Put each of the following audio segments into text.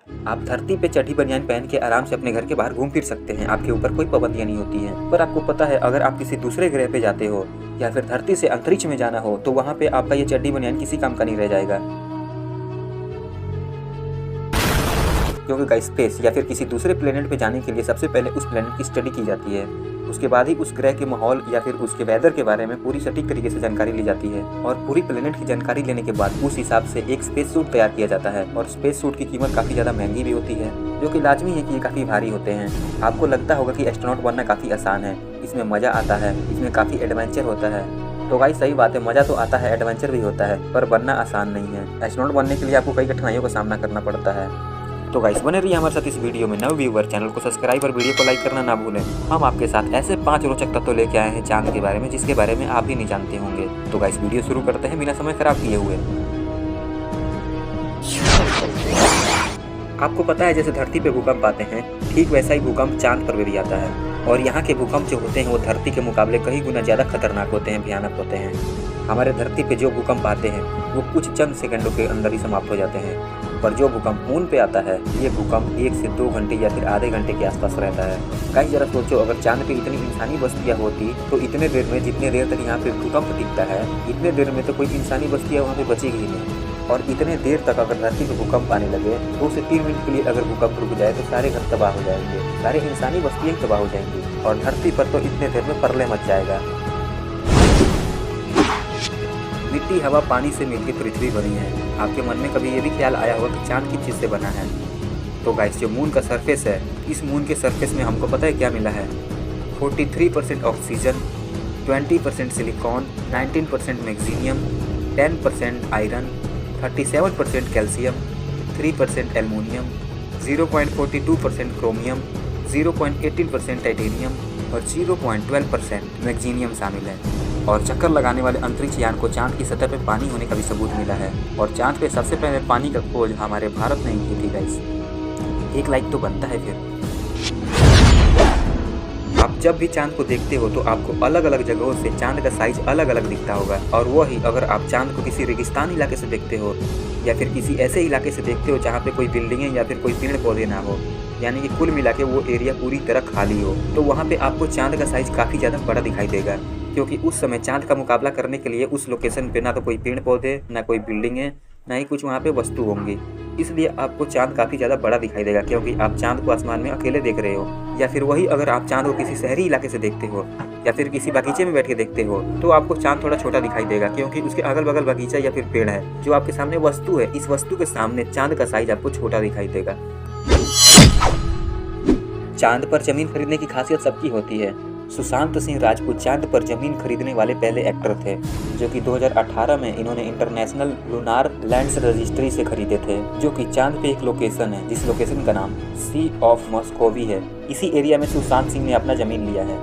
आप धरती पे चड्डी बनियान पहन के आराम से अपने घर के बाहर घूम फिर सकते हैं, आपके ऊपर कोई पाबंदियां नहीं होती हैं। पर आपको पता है अगर आप किसी दूसरे ग्रह पे जाते हो या फिर धरती से अंतरिक्ष में जाना हो तो वहाँ पे आपका ये चड्डी बनियान किसी काम का नहीं रह जाएगा, क्योंकि गाइस स्पेस या फिर किसी दूसरे प्लेनेट पे जाने के लिए सबसे पहले उस प्लेनेट की स्टडी की जाती है। उसके बाद ही उस ग्रह के माहौल या फिर उसके वेदर के बारे में पूरी सटीक तरीके से जानकारी ली जाती है और पूरी प्लेनेट की जानकारी लेने के बाद उस हिसाब से एक स्पेस सूट तैयार किया जाता है। और स्पेस सूट की कीमत काफ़ी ज़्यादा महंगी भी होती है, जो कि लाजमी है कि ये काफ़ी भारी होते हैं। आपको लगता होगा कि एस्ट्रोनॉट बनना काफ़ी आसान है, इसमें मज़ा आता है, इसमें काफ़ी एडवेंचर होता है। तो गाइस सही बात है, मज़ा तो आता है, एडवेंचर भी होता है, पर बनना आसान नहीं है। एस्ट्रोनॉट बनने के लिए आपको कई कठिनाइयों का सामना करना पड़ता है। तो गाइस बने रहिए हमारे साथ इस वीडियो में। नए व्यूअर चैनल को सब्सक्राइब और वीडियो को लाइक करना ना भूलें। हम आपके साथ ऐसे 5 रोचक तत्व लेके आए हैं चांद के बारे में, जिसके बारे में आप भी नहीं जानते होंगे। तो गाइस वीडियो शुरू करते हैं बिना समय खराब किए हुए। आपको पता है जैसे धरती पे भूकंप आते हैं, ठीक वैसा ही भूकंप चांद पर भी आता है। और यहाँ के भूकंप जो होते हैं वो धरती के मुकाबले कई गुना ज़्यादा खतरनाक होते हैं, भयानक होते हैं। हमारे धरती पे जो भूकंप आते हैं वो कुछ चंद सेकंडों के अंदर ही समाप्त हो जाते हैं, पर जो भूकंप मून पे आता है ये भूकंप 1 से 2 घंटे या फिर आधे घंटे के आसपास रहता है। कहीं जरा सोचो, अगर चांद पे इतनी इंसानी बस्तियाँ होती तो इतने देर में, जितने देर तक यहाँ पे भूकंप दिखता है, इतने देर में तो कोई इंसानी बस्तियाँ वहाँ पे बचेगी ही नहीं। और इतने देर तक अगर धरती पे भूकंप आने लगे 2 से 3 मिनट के लिए अगर भूकंप रुक जाए तो सारे घर तबाह हो जाएंगे, सारे इंसानी बस्तियाँ तबाह हो जाएंगी और धरती पर तो इतने देर में प्रलय मच जाएगा। मिट्टी, हवा, पानी से मिलकर पृथ्वी बनी है। आपके मन में कभी ये भी ख्याल आया होगा कि चांद किस चीज़ से बना है? तो गाइस जो मून का सरफेस है, इस मून के सरफेस में हमको पता है क्या मिला है? 43% oxygen, 20% silicon, 19% magnesium, 10% iron, 37% calcium, 3% aluminium, 0.42% chromium, 0.18% titanium और 0.12% मैग्नीशियम शामिल है। और चक्कर लगाने वाले अंतरिक्ष यान को चांद की सतह पर पानी होने का भी सबूत मिला है। और चांद पे सबसे पहले पानी का खोज हमारे भारत ने ही की थी गाइस। एक लाइक तो बनता है फिर। आप जब भी चांद को देखते हो तो आपको अलग अलग जगहों से चांद का साइज अलग अलग दिखता होगा। और वही अगर आप चांद को किसी रेगिस्तान इलाके से देखते हो या फिर किसी ऐसे इलाके से देखते हो जहाँ पे कोई बिल्डिंगें या फिर कोई पेड़ पौधे ना हो, यानी कि कुल मिला के वो एरिया पूरी तरह खाली हो, तो वहाँ पे आपको चांद का साइज काफ़ी ज़्यादा बड़ा दिखाई देगा। क्योंकि उस समय चांद का मुकाबला करने के लिए उस लोकेशन पे ना तो कोई पेड़ पौधे, ना कोई बिल्डिंगें, ना ही कुछ वहाँ पे वस्तु होंगी। इसलिए आपको चांद काफ़ी ज़्यादा बड़ा दिखाई देगा, क्योंकि आप चांद को आसमान में अकेले देख रहे हो। या फिर वही अगर आप चांद को किसी शहरी इलाके से देखते हो या फिर किसी बगीचे में बैठ के देखते हो तो आपको चांद थोड़ा छोटा दिखाई देगा, क्योंकि उसके अगल बगल बगीचा या फिर पेड़ है। जो आपके सामने वस्तु है, इस वस्तु के सामने चांद का साइज आपको छोटा दिखाई देगा। चांद पर जमीन खरीदने की खासियत सबकी होती है। सुशांत सिंह राजपूत चांद पर जमीन खरीदने वाले पहले एक्टर थे, जो कि 2018 में इन्होंने इंटरनेशनल लूनार लैंड्स रजिस्ट्री से खरीदे थे, जो कि चांद पे एक लोकेशन है, जिस लोकेशन का नाम सी ऑफ मॉस्कोवी है। इसी एरिया में सुशांत सिंह ने अपना जमीन लिया है,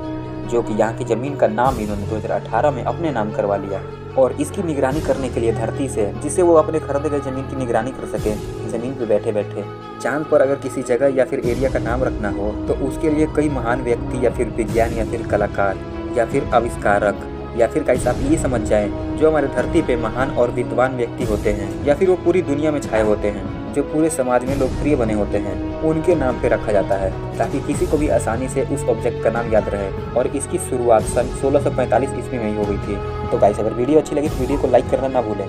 जो कि यहाँ की जमीन का नाम इन्होंने 2018 में अपने नाम करवा लिया। और इसकी निगरानी करने के लिए धरती से, जिससे वो अपने खरीदे गए जमीन की निगरानी कर सके जमीन पे बैठे बैठे। चांद पर अगर किसी जगह या फिर एरिया का नाम रखना हो तो उसके लिए कई महान व्यक्ति या फिर विज्ञान या फिर कलाकार या फिर आविष्कारक या फिर कैसे आप ये समझ जाएं जो हमारे धरती पे महान और विद्वान व्यक्ति होते हैं या फिर वो पूरी दुनिया में छाए होते हैं, जो पूरे समाज में लोकप्रिय बने होते हैं, उनके नाम पे रखा जाता है, ताकि किसी को भी आसानी से उस ऑब्जेक्ट का नाम याद रहे। और इसकी शुरुआत सन 1645 ईस्वी में ही हो गई थी। तो गाइस अगर वीडियो अच्छी लगी तो वीडियो को लाइक करना ना भूलें।